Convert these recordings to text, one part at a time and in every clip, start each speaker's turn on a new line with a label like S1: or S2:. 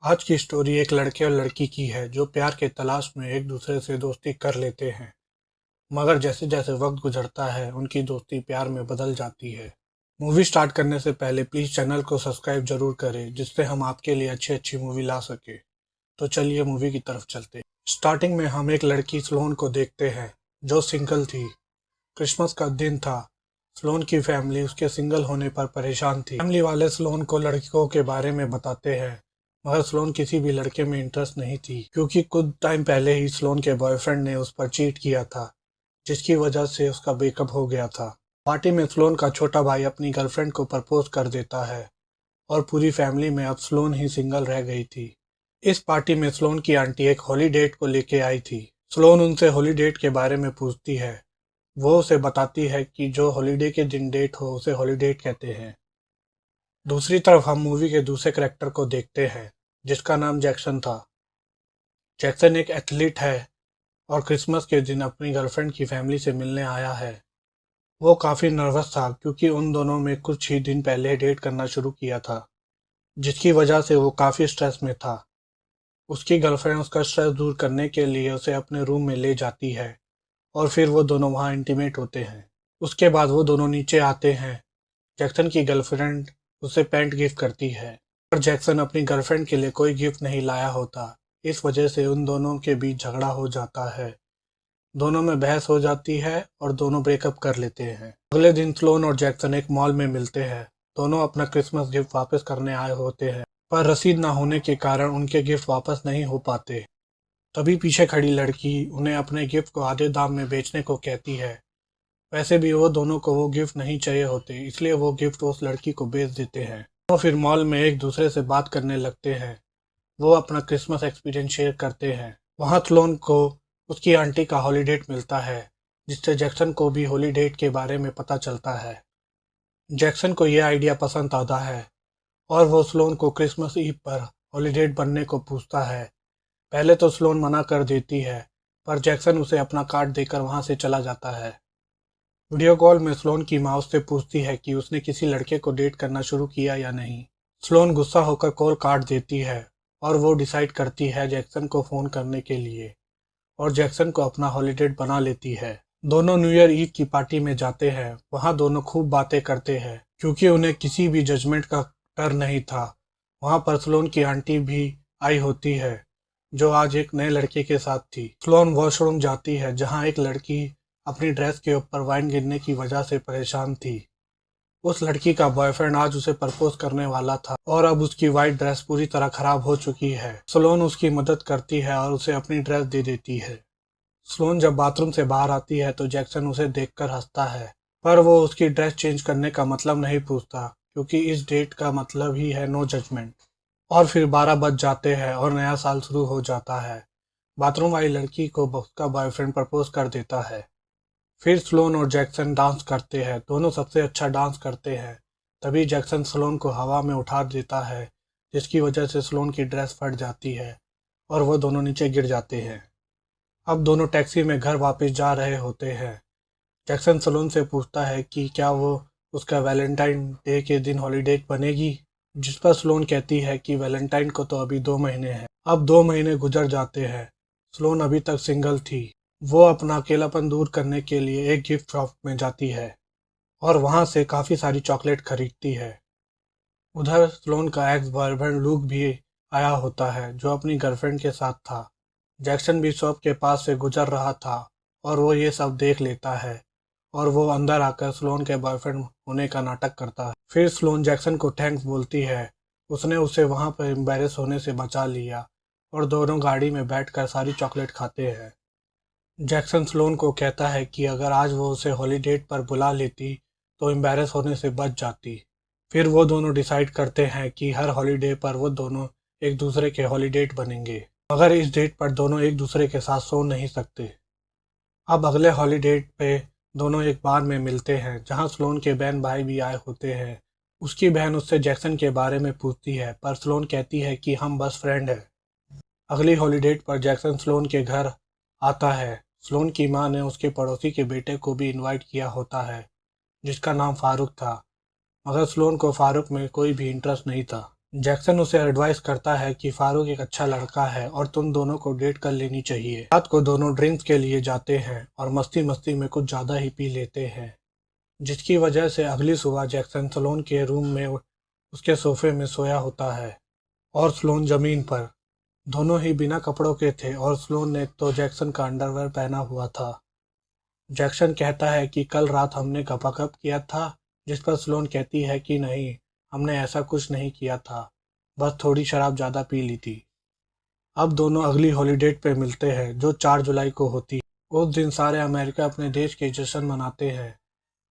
S1: आज की स्टोरी एक लड़के और लड़की की है जो प्यार के तलाश में एक दूसरे से दोस्ती कर लेते हैं। मगर जैसे जैसे वक्त गुजरता है उनकी दोस्ती प्यार में बदल जाती है। मूवी स्टार्ट करने से पहले प्लीज चैनल को सब्सक्राइब जरूर करें जिससे हम आपके लिए अच्छी अच्छी मूवी ला सके। तो चलिए मूवी की तरफ चलते हैं। स्टार्टिंग में हम एक लड़की स्लोन को देखते हैं जो सिंगल थी। क्रिसमस का दिन था। स्लोन की फैमिली उसके सिंगल होने पर परेशान थी। फैमिली वाले स्लोन को लड़कियों के बारे में बताते हैं मगर स्लोन किसी भी लड़के में इंटरेस्ट नहीं थी क्योंकि कुछ टाइम पहले ही स्लोन के बॉयफ्रेंड ने उस पर चीट किया था जिसकी वजह से उसका ब्रेकअप हो गया था। पार्टी में स्लोन का छोटा भाई अपनी गर्लफ्रेंड को प्रपोज कर देता है और पूरी फैमिली में अब स्लोन ही सिंगल रह गई थी। इस पार्टी में स्लोन की आंटी एक हॉलीडेट को लेके आई थी। स्लोन उनसे हॉलीडेट के बारे में पूछती है। वो उसे बताती है कि जो हॉलीडे के दिन डेट हो उसे हॉलीडेट कहते हैं। दूसरी तरफ हम मूवी के दूसरे कैरेक्टर को देखते हैं जिसका नाम जैक्सन था। जैक्सन एक एथलीट है और क्रिसमस के दिन अपनी गर्लफ्रेंड की फैमिली से मिलने आया है। वो काफ़ी नर्वस था क्योंकि उन दोनों में कुछ ही दिन पहले डेट करना शुरू किया था जिसकी वजह से वो काफ़ी स्ट्रेस में था। उसकी गर्लफ्रेंड उसका स्ट्रेस दूर करने के लिए उसे अपने रूम में ले जाती है और फिर वो दोनों वहाँ इंटीमेट होते हैं। उसके बाद वो दोनों नीचे आते हैं। जैक्सन की गर्लफ्रेंड उसे पैंट गिफ्ट करती है पर जैक्सन अपनी गर्लफ्रेंड के लिए कोई गिफ्ट नहीं लाया होता। इस वजह से उन दोनों के बीच झगड़ा हो जाता है। दोनों में बहस हो जाती है और दोनों ब्रेकअप कर लेते हैं। अगले दिन स्लोन और जैक्सन एक मॉल में मिलते हैं। दोनों अपना क्रिसमस गिफ्ट वापस करने आए होते हैं पर रसीद ना होने के कारण उनके गिफ्ट वापस नहीं हो पाते। तभी पीछे खड़ी लड़की उन्हें अपने गिफ्ट को आधे दाम में बेचने को कहती है। वैसे भी वो दोनों को वो गिफ्ट नहीं चाहिए होते इसलिए वो गिफ्ट उस लड़की को बेच देते हैं। वो फिर मॉल में एक दूसरे से बात करने लगते हैं। वो अपना क्रिसमस एक्सपीरियंस शेयर करते हैं। वहाँ स्लोन को उसकी आंटी का हॉलीडेट मिलता है जिससे जैक्सन को भी हॉलीडेट के बारे में पता चलता है। जैक्सन को यह आइडिया पसंद आता है और वो स्लोन को क्रिसमस ईव पर हॉलीडेट बनने को पूछता है। पहले तो स्लोन मना कर देती है पर जैक्सन उसे अपना कार्ड देकर वहाँ से चला जाता है। वीडियो कॉल में स्लोन की माँ उससे पूछती है कि उसने किसी लड़के को डेट करना शुरू किया या नहीं। स्लोन गुस्सा होकर कॉल काट देती है और वो डिसाइड करती है जैक्सन को फ़ोन करने के लिए और जैक्सन को अपना हॉलीडेट बना लेती है। दोनों न्यू ईयर ईव की पार्टी में जाते हैं। वहाँ दोनों खूब बातें करते हैं क्योंकि उन्हें किसी भी जजमेंट का डर नहीं था। वहाँ पर स्लोन की आंटी भी आई होती है जो आज एक नए लड़के के साथ थी। स्लोन वॉशरूम जाती है जहाँ एक लड़की अपनी ड्रेस के ऊपर वाइन गिरने की वजह से परेशान थी। उस लड़की का बॉयफ्रेंड आज उसे प्रपोज करने वाला था और अब उसकी वाइट ड्रेस पूरी तरह खराब हो चुकी है। स्लोन उसकी मदद करती है और उसे अपनी ड्रेस दे देती है। स्लोन जब बाथरूम से बाहर आती है तो जैक्सन उसे देखकर हंसता है पर वो उसकी ड्रेस चेंज करने का मतलब नहीं पूछता क्योंकि इस डेट का मतलब ही है नो जजमेंट। और फिर 12 बज जाते हैं और नया साल शुरू हो जाता है। बाथरूम वाली लड़की को उसका बॉयफ्रेंड प्रपोज कर देता है। फिर स्लोन और जैक्सन डांस करते हैं। दोनों सबसे अच्छा डांस करते हैं। तभी जैक्सन स्लोन को हवा में उठा देता है जिसकी वजह से स्लोन की ड्रेस फट जाती है और वो दोनों नीचे गिर जाते हैं। अब दोनों टैक्सी में घर वापस जा रहे होते हैं। जैक्सन स्लोन से पूछता है कि क्या वो उसका वैलेंटाइन डे के दिन हॉलीडे बनेगी जिस पर स्लोन कहती है कि वैलेंटाइन को तो अभी 2 महीने हैं। अब 2 महीने गुजर जाते हैं। स्लोन अभी तक सिंगल थी। वो अपना अकेलापन दूर करने के लिए एक गिफ्ट शॉप में जाती है और वहाँ से काफ़ी सारी चॉकलेट खरीदती है। उधर स्लोन का एक्स बॉयफ्रेंड लूक भी आया होता है जो अपनी गर्लफ्रेंड के साथ था। जैक्सन भी शॉप के पास से गुजर रहा था और वो ये सब देख लेता है और वो अंदर आकर स्लोन के बॉयफ्रेंड होने का नाटक करता है। फिर स्लोन जैक्सन को थैंक्स बोलती है। उसने उसे वहाँ पर एम्बैरेस होने से बचा लिया और दोनों गाड़ी में बैठकर सारी चॉकलेट खाते हैं। जैक्सन स्लोन को कहता है कि अगर आज वो उसे हॉलीडेट पर बुला लेती तो एम्बैरेस होने से बच जाती। फिर वो दोनों डिसाइड करते हैं कि हर हॉलीडे पर वो दोनों एक दूसरे के हॉलीडेट बनेंगे मगर इस डेट पर दोनों एक दूसरे के साथ सो नहीं सकते। अब अगले हॉलीडेट पे दोनों एक बार में मिलते हैं जहाँ स्लोन के बहन भाई भी आए होते हैं। उसकी बहन उससे जैक्सन के बारे में पूछती है पर स्लोन कहती है कि हम बस फ्रेंड हैं। अगली हॉलीडेट पर जैक्सन स्लोन के घर आता है। स्लोन की माँ ने उसके पड़ोसी के बेटे को भी इनवाइट किया होता है जिसका नाम फारूक था मगर स्लोन को फारूक में कोई भी इंटरेस्ट नहीं था। जैक्सन उसे एडवाइस करता है कि फारूक एक अच्छा लड़का है और तुम दोनों को डेट कर लेनी चाहिए। रात को दोनों ड्रिंक्स के लिए जाते हैं और मस्ती मस्ती में कुछ ज़्यादा ही पी लेते हैं, जिसकी वजह से अगली सुबह जैक्सन सलोन के रूम में उसके सोफे में सोया होता है और स्लोन जमीन पर। दोनों ही बिना कपड़ों के थे और स्लोन ने तो जैक्सन का अंडरवेयर पहना हुआ था। जैक्सन कहता है कि कल रात हमने गपागप किया था, जिस पर स्लोन कहती है कि नहीं, हमने ऐसा कुछ नहीं किया था, बस थोड़ी शराब ज़्यादा पी ली थी। अब दोनों अगली हॉलीडे पे मिलते हैं जो 4 जुलाई को होती है। उस दिन सारे अमेरिका अपने देश के जश्न मनाते हैं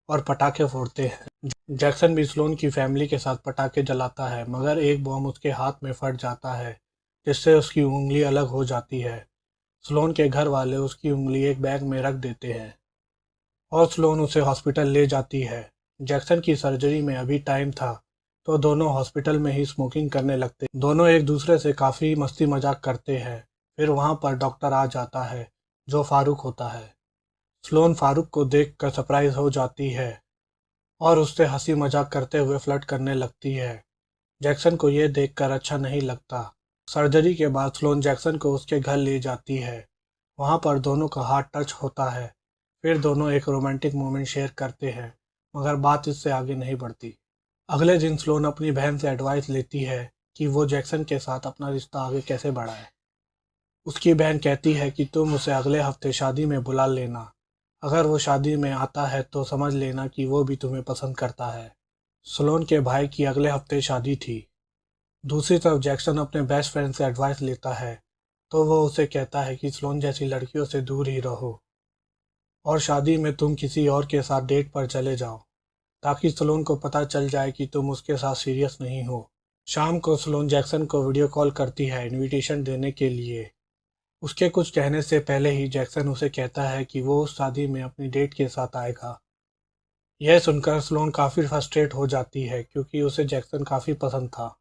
S1: और पटाखे फोड़ते हैं। जैक्सन भी स्लोन की फैमिली के साथ पटाखे जलाता है, मगर एक बॉम्ब उसके हाथ में फट जाता है, जिससे उसकी उंगली अलग हो जाती है। स्लोन के घर वाले उसकी उंगली एक बैग में रख देते हैं और स्लोन उसे हॉस्पिटल ले जाती है। जैक्सन की सर्जरी में अभी टाइम था, तो दोनों हॉस्पिटल में ही स्मोकिंग करने लगते। दोनों एक दूसरे से काफ़ी मस्ती मजाक करते हैं। फिर वहाँ पर डॉक्टर आ जाता है, जो फारूक होता है। स्लोन फारूक को देखकर सरप्राइज हो जाती है और उससे हंसी मजाक करते हुए फ्लर्ट करने लगती है। जैक्सन को यह देखकर अच्छा नहीं लगता। सर्जरी के बाद स्लोन जैक्सन को उसके घर ले जाती है। वहाँ पर दोनों का हाथ टच होता है। फिर दोनों एक रोमांटिक मोमेंट शेयर करते हैं, मगर बात इससे आगे नहीं बढ़ती। अगले दिन स्लोन अपनी बहन से एडवाइस लेती है कि वो जैक्सन के साथ अपना रिश्ता आगे कैसे बढ़ाए। उसकी बहन कहती है कि तुम उसे अगले हफ्ते शादी में बुला लेना। अगर वो शादी में आता है तो समझ लेना कि वो भी तुम्हें पसंद करता है। स्लोन के भाई की अगले हफ्ते शादी थी। दूसरी तरफ जैक्सन अपने बेस्ट फ्रेंड से एडवाइस लेता है, तो वो उसे कहता है कि स्लोन जैसी लड़कियों से दूर ही रहो और शादी में तुम किसी और के साथ डेट पर चले जाओ, ताकि स्लोन को पता चल जाए कि तुम उसके साथ सीरियस नहीं हो। शाम को स्लोन जैक्सन को वीडियो कॉल करती है इनविटेशन देने के लिए। उसके कुछ कहने से पहले ही जैक्सन उसे कहता है कि वो उस शादी में अपनी डेट के साथ आएगा। यह सुनकर स्लोन काफ़ी फ्रस्ट्रेट हो जाती है, क्योंकि उसे जैक्सन काफ़ी पसंद था।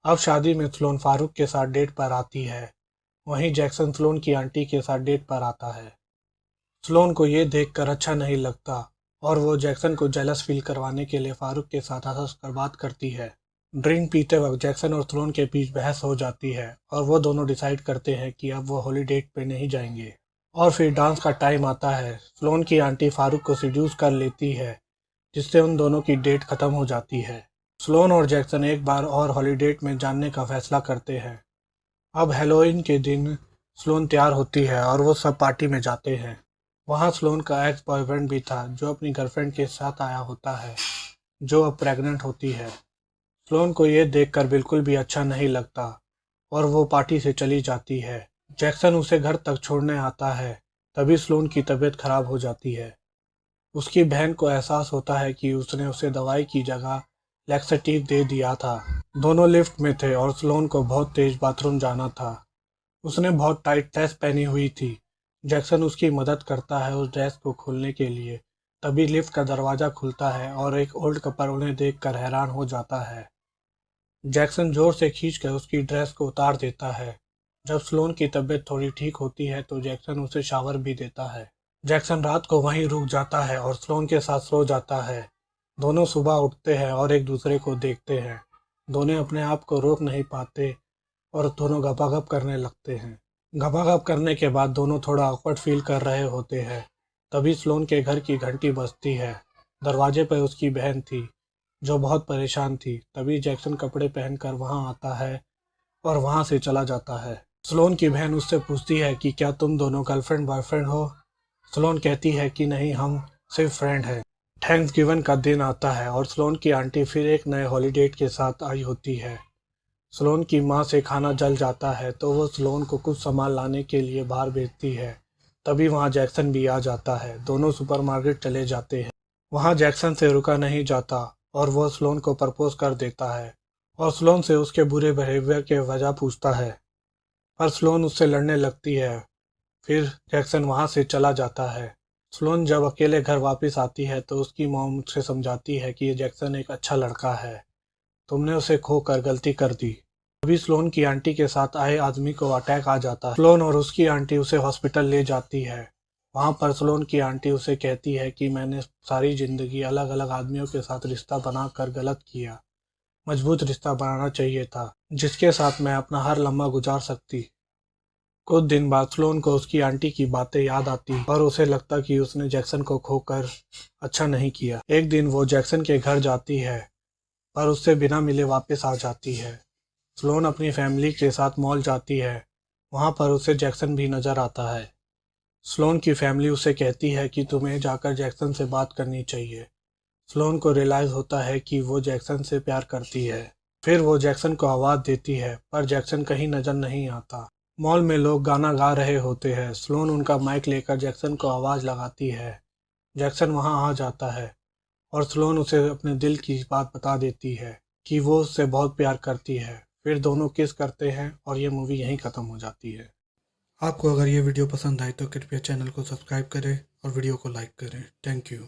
S1: अब शादी में स्लोन फारूक के साथ डेट पर आती है, वहीं जैक्सन स्लोन की आंटी के साथ डेट पर आता है। स्लोन को ये देखकर अच्छा नहीं लगता और वो जैक्सन को जेलस फील करवाने के लिए फारूक के साथ हंस कर बात करती है। ड्रिंक पीते वक्त जैक्सन और स्लोन के बीच बहस हो जाती है और वो दोनों डिसाइड करते हैं कि अब वो हॉलीडे पे नहीं जाएंगे। और फिर डांस का टाइम आता है। स्लोन की आंटी फारूक को सिड्यूस कर लेती है, जिससे उन दोनों की डेट खत्म हो जाती है। स्लोन और जैक्सन एक बार और हॉलीडे में जाने का फैसला करते हैं। अब हेलोइन के दिन स्लोन तैयार होती है और वो सब पार्टी में जाते हैं। वहाँ स्लोन का एक्स बॉयफ्रेंड भी था, जो अपनी गर्लफ्रेंड के साथ आया होता है, जो अब प्रेग्नेंट होती है। स्लोन को ये देखकर बिल्कुल भी अच्छा नहीं लगता और वो पार्टी से चली जाती है। जैक्सन उसे घर तक छोड़ने आता है, तभी स्लोन की तबीयत खराब हो जाती है। उसकी बहन को एहसास होता है कि उसने उसे दवाई की जगह लैक्सेटिव दे दिया था। दोनों लिफ्ट में थे और स्लोन को बहुत तेज बाथरूम जाना था। उसने बहुत टाइट ड्रेस पहनी हुई थी। जैक्सन उसकी मदद करता है उस ड्रेस को खोलने के लिए। तभी लिफ्ट का दरवाज़ा खुलता है और एक ओल्ड कपल उन्हें देखकर हैरान हो जाता है। जैक्सन जोर से खींचकर उसकी ड्रेस को उतार देता है। जब स्लोन की तबीयत थोड़ी ठीक होती है तो जैक्सन उसे शावर भी देता है। जैक्सन रात को वहीं रुक जाता है और स्लोन के साथ सो जाता है। दोनों सुबह उठते हैं और एक दूसरे को देखते हैं। दोनों अपने आप को रोक नहीं पाते और दोनों गपागप करने लगते हैं। गपागप करने के बाद दोनों थोड़ा ऑकवर्ड फील कर रहे होते हैं। तभी स्लोन के घर की घंटी बजती है। दरवाजे पर उसकी बहन थी, जो बहुत परेशान थी। तभी जैक्सन कपड़े पहनकर वहां आता है और वहां से चला जाता है। स्लोन की बहन उससे पूछती है कि क्या तुम दोनों गर्लफ्रेंड बॉयफ्रेंड हो। स्लोन कहती है कि नहीं, हम सिर्फ फ्रेंड हैं। थैंक्सगिवन का दिन आता है और स्लोन की आंटी फिर एक नए हॉलीडे के साथ आई होती है। स्लोन की माँ से खाना जल जाता है, तो वो स्लोन को कुछ सामान लाने के लिए बाहर भेजती है। तभी वहाँ जैक्सन भी आ जाता है। दोनों सुपरमार्केट चले जाते हैं। वहाँ जैक्सन से रुका नहीं जाता और वो स्लोन को प्रपोज कर देता है और स्लोन से उसके बुरे बिहेवियर के वजह पूछता है, पर स्लोन उससे लड़ने लगती है। फिर जैक्सन वहाँ से चला जाता है। स्लोन जब अकेले घर वापस आती है तो उसकी मॉम उसे समझाती है कि ये जैक्सन एक अच्छा लड़का है, तुमने उसे खोकर गलती कर दी। अभी स्लोन की आंटी के साथ आए आदमी को अटैक आ जाता है। स्लोन और उसकी आंटी उसे हॉस्पिटल ले जाती है। वहाँ पर स्लोन की आंटी उसे कहती है कि मैंने सारी जिंदगी अलग अलग आदमियों के साथ रिश्ता बनाकर गलत किया, मजबूत रिश्ता बनाना चाहिए था, जिसके साथ मैं अपना हर लम्हा गुजार सकती। कुछ दिन बाद स्लोन को उसकी आंटी की बातें याद आती और उसे लगता कि उसने जैक्सन को खोकर अच्छा नहीं किया। एक दिन वो जैक्सन के घर जाती है, पर उससे बिना मिले वापस आ जाती है। स्लोन अपनी फैमिली के साथ मॉल जाती है। वहाँ पर उसे जैक्सन भी नजर आता है। स्लोन की फैमिली उसे कहती है कि तुम्हें जाकर जैक्सन से बात करनी चाहिए। स्लोन को रियलाइज होता है कि वो जैक्सन से प्यार करती है। फिर वो जैक्सन को आवाज़ देती है, पर जैक्सन कहीं नजर नहीं आता। मॉल में लोग गाना गा रहे होते हैं। स्लोन उनका माइक लेकर जैक्सन को आवाज़ लगाती है। जैक्सन वहाँ आ जाता है और स्लोन उसे अपने दिल की बात बता देती है कि वो उससे बहुत प्यार करती है। फिर दोनों किस करते हैं और ये मूवी यहीं ख़त्म हो जाती है। आपको अगर ये वीडियो पसंद आए तो कृपया चैनल को सब्सक्राइब करें और वीडियो को लाइक करें। Thank you.